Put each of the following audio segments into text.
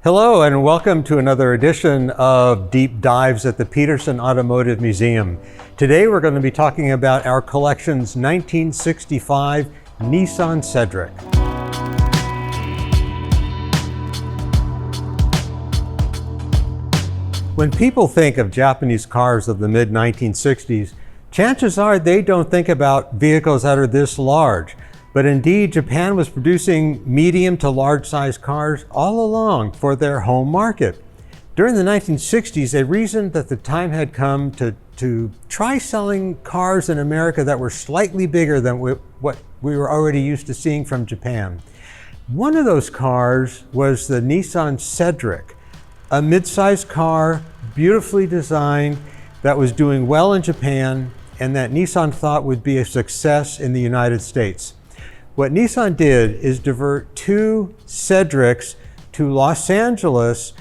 Hello and welcome to another edition of Deep Dives at the Petersen Automotive Museum. Today we're going to be talking about our collection's 1965 Nissan Cedric. When people think of Japanese cars of the mid-1960s, chances are they don't think about vehicles that are this large. But indeed, Japan was producing medium to large size cars all along for their home market. During the 1960s, they reasoned that the time had come to try selling cars in America that were slightly bigger than what we were already used to seeing from Japan. One of those cars was the Nissan Cedric, a mid-sized car, beautifully designed, that was doing well in Japan and that Nissan thought would be a success in the United States. What Nissan did is divert two Cedrics to Los Angeles.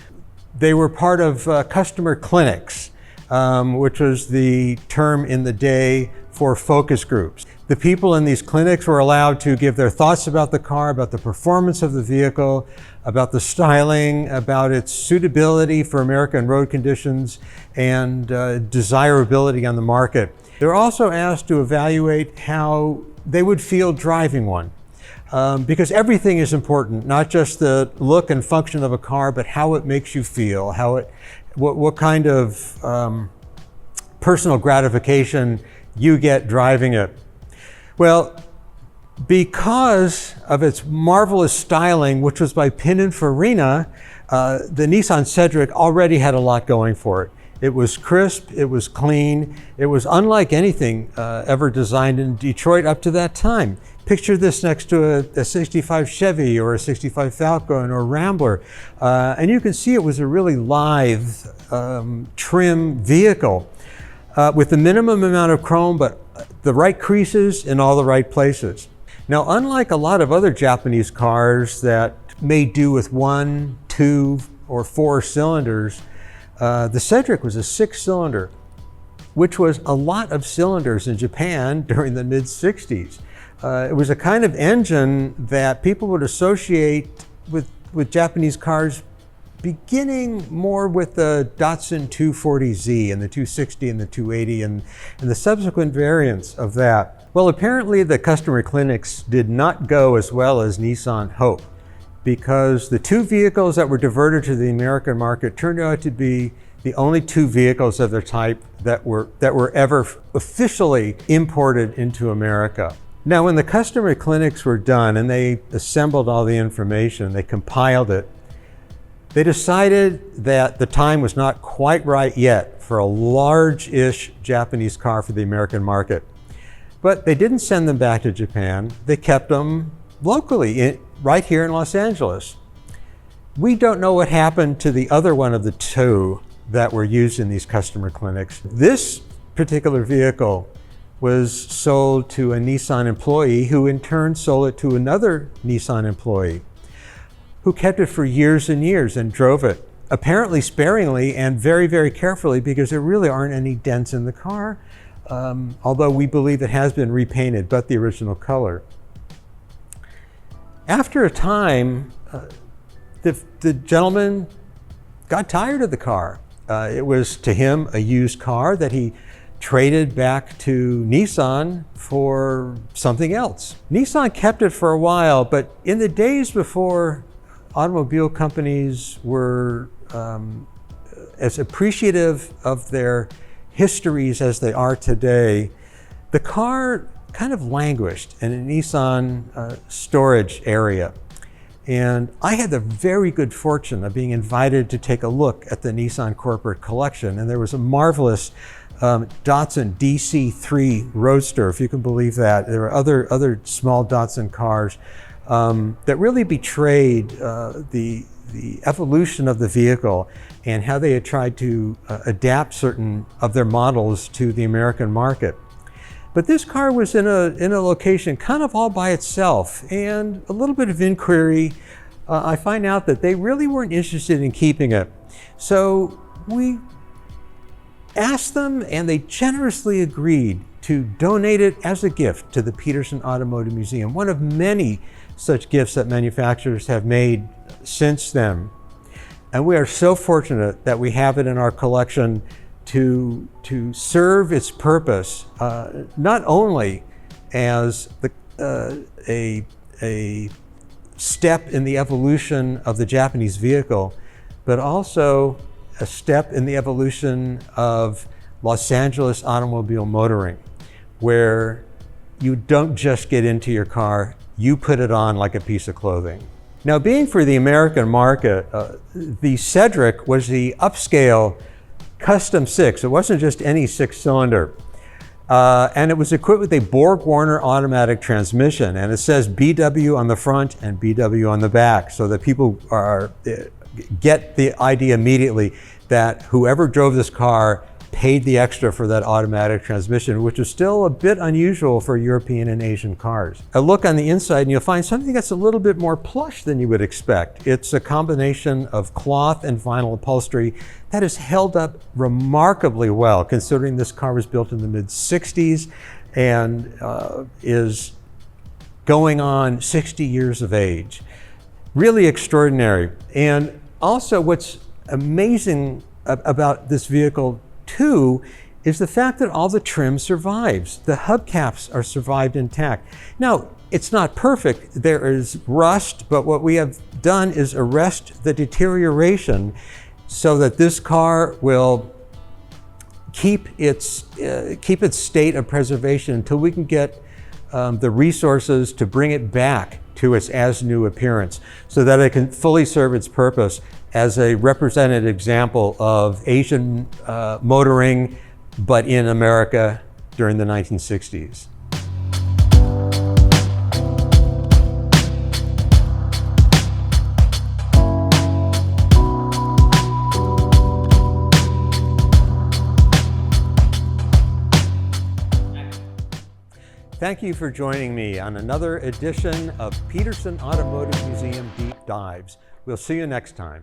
They were part of customer clinics, which was the term in the day for focus groups. The people in these clinics were allowed to give their thoughts about the car, about the performance of the vehicle, about the styling, about its suitability for American road conditions, and desirability on the market. They were also asked to evaluate how they would feel driving one. Because everything is important, not just the look and function of a car, but how it makes you feel, what kind of personal gratification you get driving it. Well, because of its marvelous styling, which was by Pininfarina, the Nissan Cedric already had a lot going for it. It was crisp, it was clean, it was unlike anything ever designed in Detroit up to that time. Picture this next to a 65 Chevy or a 65 Falcon or Rambler. And you can see it was a really lithe, trim vehicle with the minimum amount of chrome, but the right creases in all the right places. Now, unlike a lot of other Japanese cars that may do with 1, 2, or 4 cylinders, the Cedric was a 6-cylinder, which was a lot of cylinders in Japan during the mid-60s. It was a kind of engine that people would associate with Japanese cars, beginning more with the Datsun 240Z and the 260 and the 280 and the subsequent variants of that. Well, apparently the customer clinics did not go as well as Nissan hoped, because the two vehicles that were diverted to the American market turned out to be the only two vehicles of their type that were ever officially imported into America. Now, when the customer clinics were done and they assembled all the information, they compiled it, they decided that the time was not quite right yet for a large-ish Japanese car for the American market. But they didn't send them back to Japan. They kept them locally, right here in Los Angeles. We don't know what happened to the other one of the two that were used in these customer clinics. This particular vehicle was sold to a Nissan employee who in turn sold it to another Nissan employee who kept it for years and years and drove it, apparently sparingly and very, very carefully, because there really aren't any dents in the car, although we believe it has been repainted, but the original color. After a time, the gentleman got tired of the car. It was to him a used car that he traded back to Nissan for something else. Nissan kept it for a while, but in the days before automobile companies were as appreciative of their histories as they are today, the car kind of languished in a Nissan storage area. And I had the very good fortune of being invited to take a look at the Nissan corporate collection. And there was a marvelous Datsun DC3 Roadster, if you can believe that. There were other small Datsun cars that really betrayed the evolution of the vehicle and how they had tried to adapt certain of their models to the American market. But this car was in a location kind of all by itself, and a little bit of inquiry, I find out that they really weren't interested in keeping it. So we asked them, and they generously agreed to donate it as a gift to the Petersen Automotive Museum, one of many such gifts that manufacturers have made since then. And we are so fortunate that we have it in our collection to serve its purpose, not only as a step in the evolution of the Japanese vehicle, but also a step in the evolution of Los Angeles automobile motoring, where you don't just get into your car, you put it on like a piece of clothing. Now, being for the American market, the Cedric was the upscale custom six. It wasn't just any six-cylinder. And it was equipped with a Borg-Warner automatic transmission, and it says BW on the front and BW on the back, so that people get the idea immediately that whoever drove this car paid the extra for that automatic transmission, which is still a bit unusual for European and Asian cars. A look on the inside and you'll find something that's a little bit more plush than you would expect. It's a combination of cloth and vinyl upholstery that has held up remarkably well, considering this car was built in the mid-60s and is going on 60 years of age. Really extraordinary. And also what's amazing about this vehicle too is the fact that all the trim survives. The hubcaps are survived intact. Now, it's not perfect. There is rust, but what we have done is arrest the deterioration so that this car will keep its state of preservation until we can get the resources to bring it back to its as-new appearance so that it can fully serve its purpose as a representative example of Asian motoring, but in America during the 1960s. Thank you for joining me on another edition of Petersen Automotive Museum Deep Dives. We'll see you next time.